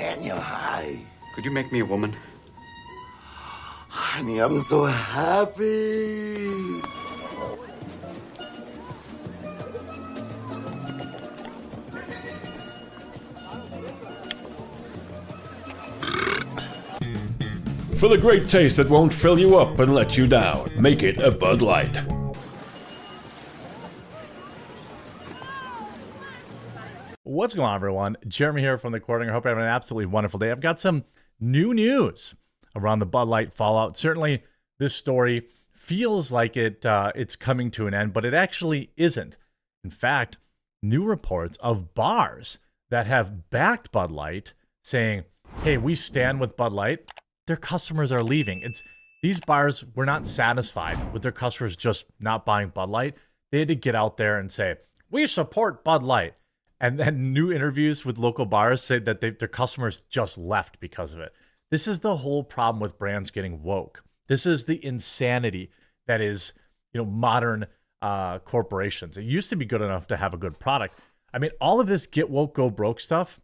And you're high. Could you make me a woman? Honey, I'm so happy. For the great taste that won't fill you up and let you down, make it a Bud Light. What's going on, everyone? Jeremy here from The Quartering. I hope you're having an absolutely wonderful day. I've got some new news around the Bud Light fallout. Certainly, this story feels like it's coming to an end, but it actually isn't. In fact, new reports of bars that have backed Bud Light saying, hey, we stand with Bud Light, their customers are leaving. These bars were not satisfied with their customers just not buying Bud Light. They had to get out there and say, we support Bud Light. And then new interviews with local bars say that their customers just left because of it. This is the whole problem with brands getting woke. This is the insanity that is, modern corporations. It used to be good enough to have a good product. I mean, all of this get woke, go broke stuff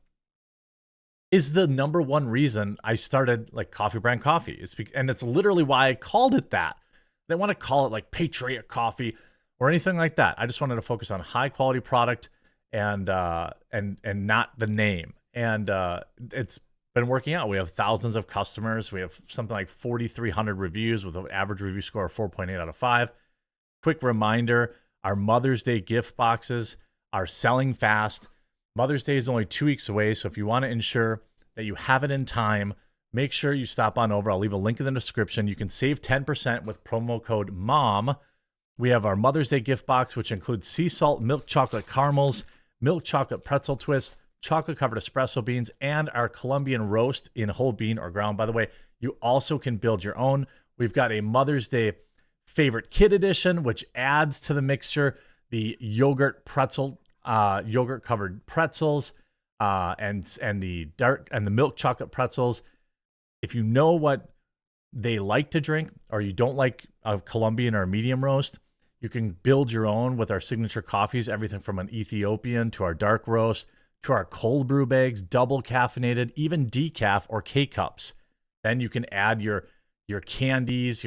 is the number one reason I started like Coffee Brand Coffee. And it's literally why I called it that. I didn't want to call it like Patriot Coffee or anything like that. I just wanted to focus on high quality product and not the name. And it's been working out. We have thousands of customers. We have something like 4,300 reviews with an average review score of 4.8 out of 5. Quick reminder, our Mother's Day gift boxes are selling fast. Mother's Day is only 2 weeks away, so if you want to ensure that you have it in time, make sure you stop on over. I'll leave a link in the description. You can save 10% with promo code MOM. We have our Mother's Day gift box, which includes sea salt, milk chocolate caramels, milk chocolate pretzel twist, chocolate-covered espresso beans, and our Colombian roast in whole bean or ground. By the way, you also can build your own. We've got a Mother's Day favorite kid edition, which adds to the mixture the yogurt covered pretzels, and the milk chocolate pretzels. If you know what they like to drink, or you don't like a Colombian or a medium roast, you can build your own with our signature coffees, everything from an Ethiopian to our dark roast to our cold brew bags, double caffeinated, even decaf or K-cups. Then you can add your candies,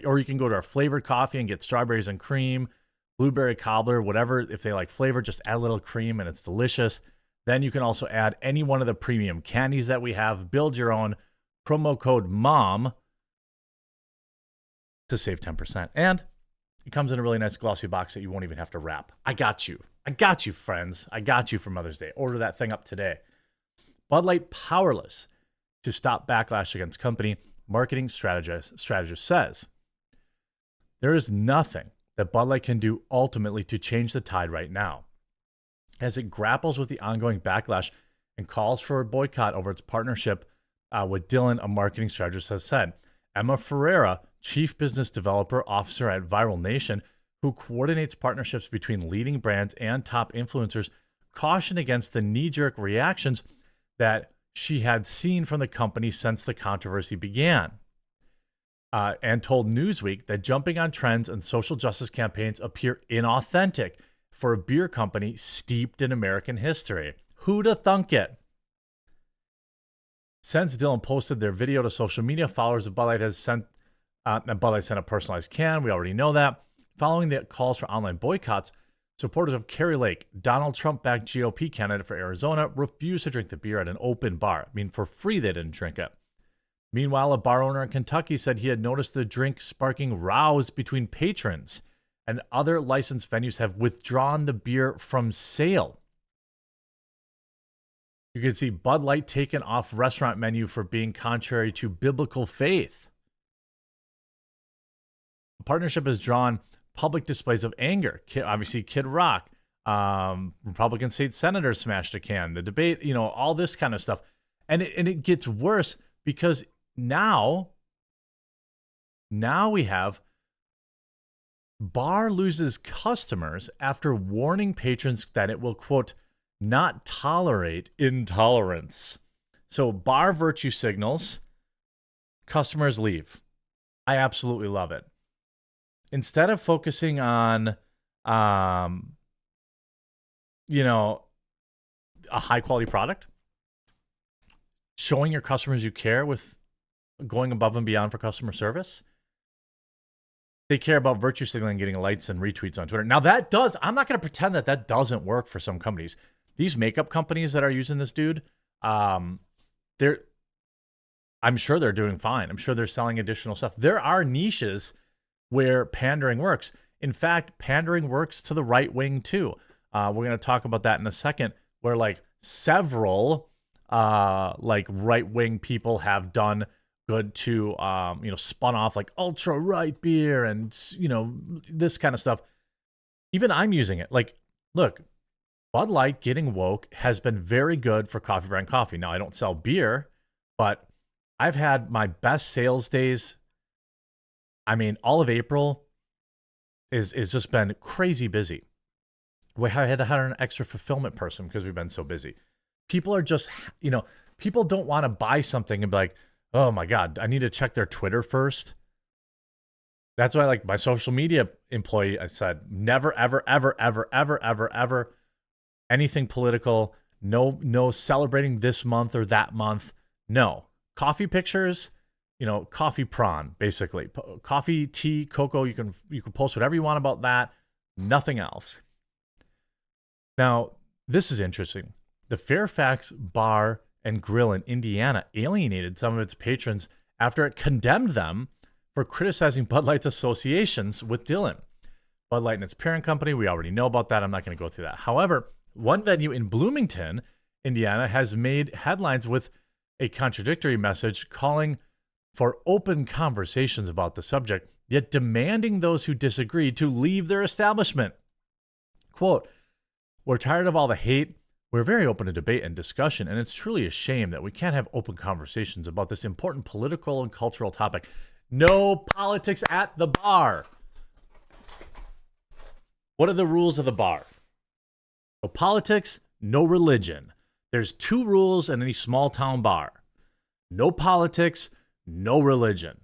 or you can go to our flavored coffee and get strawberries and cream, blueberry cobbler, whatever. If they like flavor, just add a little cream and it's delicious. Then you can also add any one of the premium candies that we have. Build your own. Promo code MOM to save 10%. And it comes in a really nice glossy box that you won't even have to wrap. I got you. I got you, friends. I got you for Mother's Day. Order that thing up today. Bud Light powerless to stop backlash against company. Marketing strategist says there is nothing that Bud Light can do ultimately to change the tide right now, as it grapples with the ongoing backlash and calls for a boycott over its partnership with Dylan, a marketing strategist, has said. Emma Ferreira, Chief Business Developer Officer at Viral Nation, who coordinates partnerships between leading brands and top influencers, cautioned against the knee-jerk reactions that she had seen from the company since the controversy began, and told Newsweek that jumping on trends and social justice campaigns appear inauthentic for a beer company steeped in American history. Who'da thunk it? Since Dylan posted their video to social media, followers of Bud Light has sent a personalized can. We already know that. Following the calls for online boycotts, supporters of Kerry Lake, Donald Trump-backed GOP candidate for Arizona, refused to drink the beer at an open bar. I mean, for free, they didn't drink it. Meanwhile, a bar owner in Kentucky said he had noticed the drink sparking rows between patrons, and other licensed venues have withdrawn the beer from sale. You can see Bud Light taken off restaurant menu for being contrary to biblical faith. The partnership has drawn public displays of anger. Obviously, Kid Rock, Republican state senator smashed a can. The debate, all this kind of stuff. And it gets worse because now we have bar loses customers after warning patrons that it will, quote, not tolerate intolerance. So bar virtue signals, customers leave. I absolutely love it. Instead of focusing on, a high quality product, showing your customers you care with going above and beyond for customer service. They care about virtue signaling, getting likes and retweets on Twitter. Now I'm not going to pretend that doesn't work for some companies. These makeup companies that are using this dude, I'm sure they're doing fine. I'm sure they're selling additional stuff. There are niches where pandering works. In fact, pandering works to the right wing too. We're going to talk about that in a second, where like several like right wing people have done good to spun off like ultra right beer and this kind of stuff. Even I'm using it. Like, look, Bud Light getting woke has been very good for coffee brand coffee. Now I don't sell beer, but I've had my best sales days. I mean, all of April is just been crazy busy. I had to hire an extra fulfillment person because we've been so busy. People are just, people don't want to buy something and be like, oh my God, I need to check their Twitter first. That's why, like, my social media employee, I said, never, ever, ever, ever, ever, ever, ever, anything political. No celebrating this month or that month. No. Coffee pictures, coffee prawn, basically. Coffee, tea, cocoa, you can post whatever you want about that. Nothing else. Now, this is interesting. The Fairfax Bar and Grill in Indiana alienated some of its patrons after it condemned them for criticizing Bud Light's associations with Dylan. Bud Light and its parent company, we already know about that. I'm not going to go through that. However, one venue in Bloomington, Indiana, has made headlines with a contradictory message calling for open conversations about the subject, yet demanding those who disagree to leave their establishment. Quote, "We're tired of all the hate. We're very open to debate and discussion, and it's truly a shame that we can't have open conversations about this important political and cultural topic. No politics at the bar." What are the rules of the bar? No politics, no religion. There's 2 rules in any small town bar. No politics, no religion.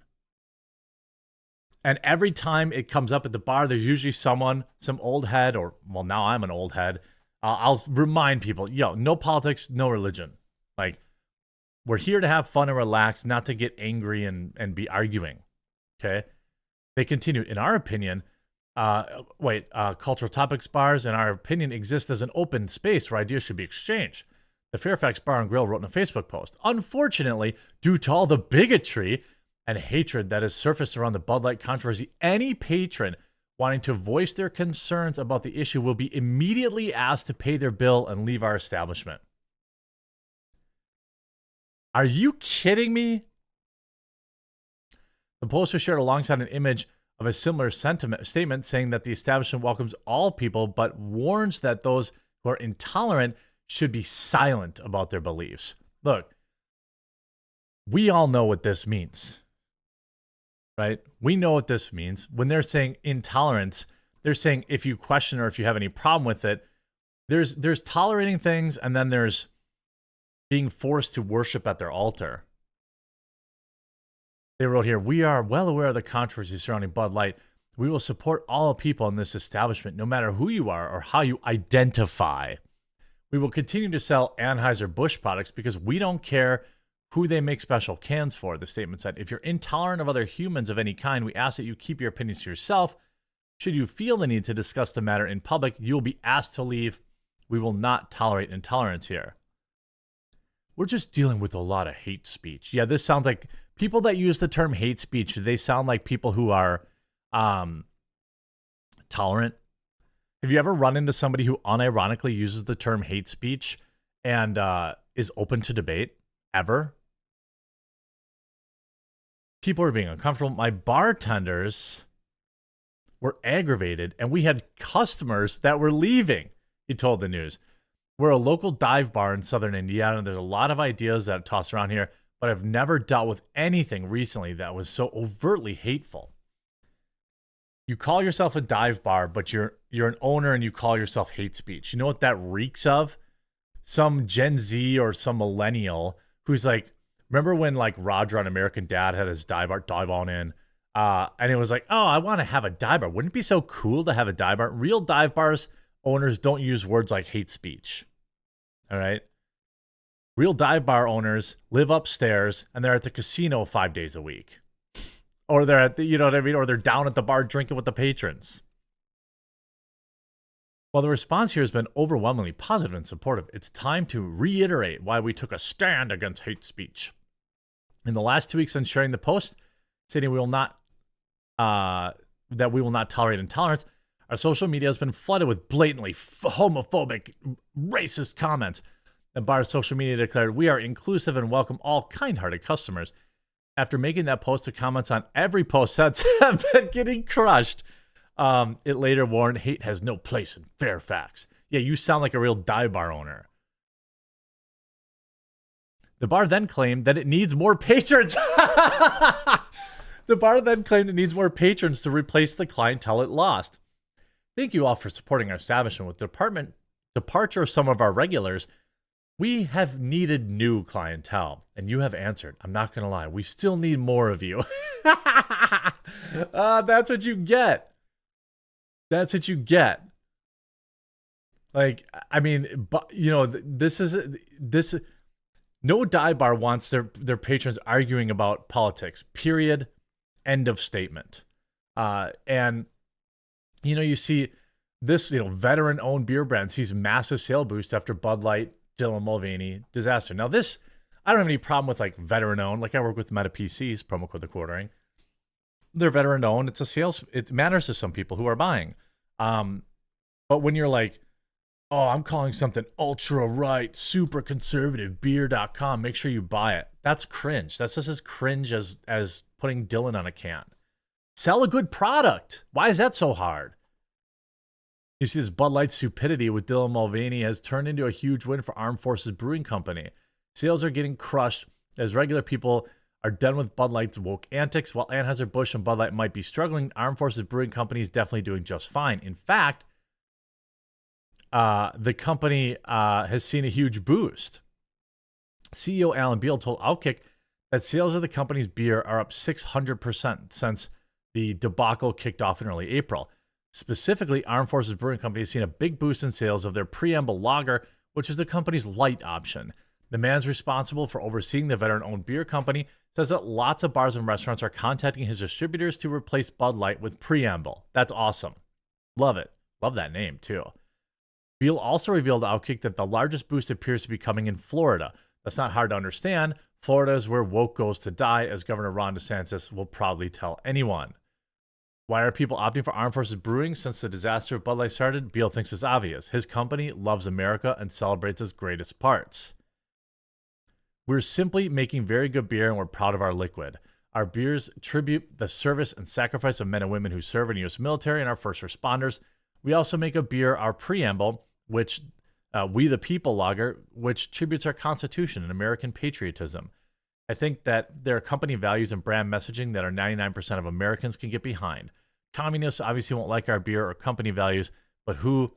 And every time it comes up at the bar, there's usually some old head, or, well, now I'm an old head. I'll remind people, no politics, no religion. Like, we're here to have fun and relax, not to get angry and be arguing. Okay? They continue, in our opinion, cultural topics bars, in our opinion, exist as an open space where ideas should be exchanged. The Fairfax Bar and Grill wrote in a Facebook post, "Unfortunately, due to all the bigotry and hatred that has surfaced around the Bud Light controversy, any patron wanting to voice their concerns about the issue will be immediately asked to pay their bill and leave our establishment." Are you kidding me? The post was shared alongside an image of a similar statement saying that the establishment welcomes all people, but warns that those who are intolerant should be silent about their beliefs. Look, we all know what this means, right? We know what this means. When they're saying intolerance, they're saying if you question or if you have any problem with it, there's tolerating things, and then there's being forced to worship at their altar. They wrote here, "We are well aware of the controversy surrounding Bud Light. We will support all people in this establishment, no matter who you are or how you identify. We will continue to sell Anheuser-Busch products because we don't care who they make special cans for," the statement said. "If you're intolerant of other humans of any kind, we ask that you keep your opinions to yourself. Should you feel the need to discuss the matter in public, you will be asked to leave. We will not tolerate intolerance here." We're just dealing with a lot of hate speech. Yeah, this sounds like people that use the term hate speech, they sound like people who are tolerant. Have you ever run into somebody who unironically uses the term hate speech and is open to debate? Ever? People are being uncomfortable. My bartenders were aggravated, and we had customers that were leaving, he told the news. "We're a local dive bar in southern Indiana. There's a lot of ideas that toss around here, but I've never dealt with anything recently that was so overtly hateful." You call yourself a dive bar, but you're an owner and you call yourself hate speech. You know what that reeks of? Some Gen Z or some millennial who's like, remember when like Roger on American Dad had his dive on in, and it was like, oh, I want to have a dive bar. Wouldn't it be so cool to have a dive bar? Real dive bars owners don't use words like hate speech. All right. Real dive bar owners live upstairs and they're at the casino 5 days a week. Or they're at the, you know what I mean? Or they're down at the bar drinking with the patrons. While the response here has been overwhelmingly positive and supportive, it's time to reiterate why we took a stand against hate speech. In the last 2 weeks, on sharing the post, stating we will not that we will not tolerate intolerance, our social media has been flooded with blatantly homophobic, racist comments. The bar's social media declared, "We are inclusive and welcome all kind-hearted customers." After making that post, the comments on every post since have been getting crushed. It later warned, "Hate has no place in Fairfax." Yeah, you sound like a real dive bar owner. The bar then claimed that it needs more patrons. The bar then claimed it needs more patrons to replace the clientele it lost. Thank you all for supporting our establishment. With the departure of some of our regulars, we have needed new clientele, and you have answered. I'm not going to lie. We still need more of you. That's what you get. That's what you get. Like, I mean, you know, this. No dive bar wants their patrons arguing about politics. Period. End of statement. And you know, you see this, you know, veteran-owned beer brand sees massive sale boost after Bud Light, Dylan Mulvaney disaster. Now, this, I don't have any problem with like veteran-owned. Like I work with Meta PCs, promo code The Quartering. They're veteran-owned. It's a sales. It matters to some people who are buying. But when you're like, oh, I'm calling something ultra right, super conservative, beer.com, make sure you buy it. That's cringe. That's just as cringe as putting Dylan on a can. Sell a good product. Why is that so hard? You see this Bud Light stupidity with Dylan Mulvaney has turned into a huge win for Armed Forces Brewing Company. Sales are getting crushed as regular people are done with Bud Light's woke antics. While Anheuser-Busch and Bud Light might be struggling, Armed Forces Brewing Company is definitely doing just fine. In fact, the company has seen a huge boost. CEO Alan Beal told Outkick that sales of the company's beer are up 600% since the debacle kicked off in early April. Specifically, Armed Forces Brewing Company has seen a big boost in sales of their Preamble Lager, which is the company's light option. The man's responsible for overseeing the veteran-owned beer company says that lots of bars and restaurants are contacting his distributors to replace Bud Light with Preamble. That's awesome. Love it. Love that name, too. Beal also revealed to Outkick that the largest boost appears to be coming in Florida. That's not hard to understand. Florida is where woke goes to die, as Governor Ron DeSantis will proudly tell anyone. Why are people opting for Armed Forces Brewing since the disaster of Bud Light started? Beal thinks it's obvious. His company loves America and celebrates its greatest parts. We're simply making very good beer and we're proud of our liquid. Our beers tribute the service and sacrifice of men and women who serve in the U.S. military and our first responders. We also make a beer, our Preamble, which We the People Lager, which tributes our Constitution and American patriotism. I think that there are company values and brand messaging that our 99% of Americans can get behind. Communists obviously won't like our beer or company values, but who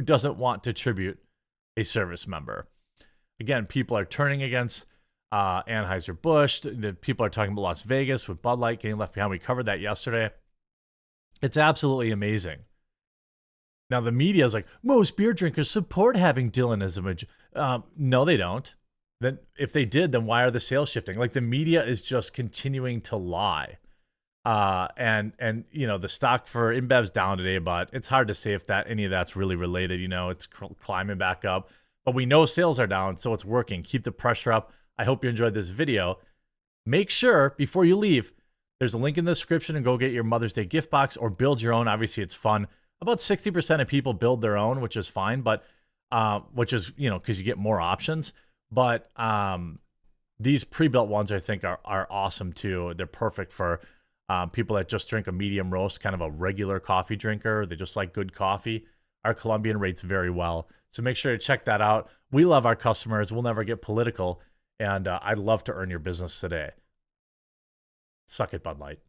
doesn't want to tribute a service member? Again, people are turning against Anheuser-Busch. The people are talking about Las Vegas with Bud Light getting left behind. We covered that yesterday. It's absolutely amazing. Now, the media is like, most beer drinkers support having Dylan as a image. No, they don't. Then if they did, then why are the sales shifting? Like, the media is just continuing to lie. And you know, the stock for InBev's down today, but it's hard to say if any of that's really related. You know, it's climbing back up. But we know sales are down, so it's working. Keep the pressure up. I hope you enjoyed this video. Make sure, before you leave, there's a link in the description and go get your Mother's Day gift box or build your own. Obviously, it's fun. About 60% of people build their own, which is fine, but which is, you know, because you get more options. But these pre-built ones, I think, are awesome too. They're perfect for people that just drink a medium roast, kind of a regular coffee drinker. They just like good coffee. Our Colombian rates very well. So make sure to check that out. We love our customers. We'll never get political. And I'd love to earn your business today. Suck it, Bud Light.